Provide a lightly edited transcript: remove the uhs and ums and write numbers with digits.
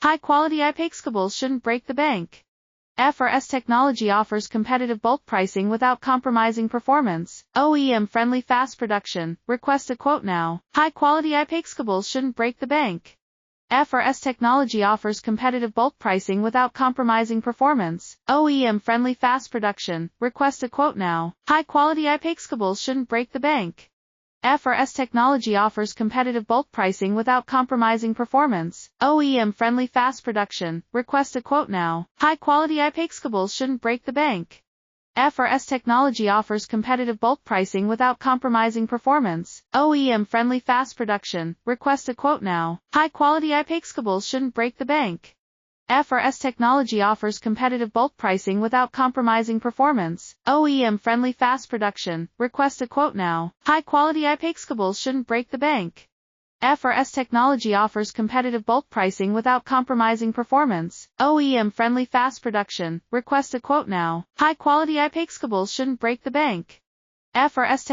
High-quality IPACE cables shouldn't break the bank. FRS technology offers competitive bulk pricing without compromising performance. OEM-friendly fast production. Request a quote now. High-quality IPACE cables shouldn't break the bank. FRS technology offers competitive bulk pricing without compromising performance. OEM-friendly fast production. Request a quote now. High-quality IPACE cables shouldn't break the bank. FRS technology offers competitive bulk pricing without compromising performance. OEM-friendly fast production. Request a quote now. High-quality IPACE cables shouldn't break the bank. FRS technology offers competitive bulk pricing without compromising performance. OEM-friendly fast production. Request a quote now. High-quality IPACE cables shouldn't break the bank. FRS technology offers competitive bulk pricing without compromising performance. OEM-friendly fast production. Request a quote now. High-quality IPACE cables shouldn't break the bank. FRS technology offers competitive bulk pricing without compromising performance. OEM-friendly fast production. Request a quote now. High-quality IPACE cables shouldn't break the bank. FRS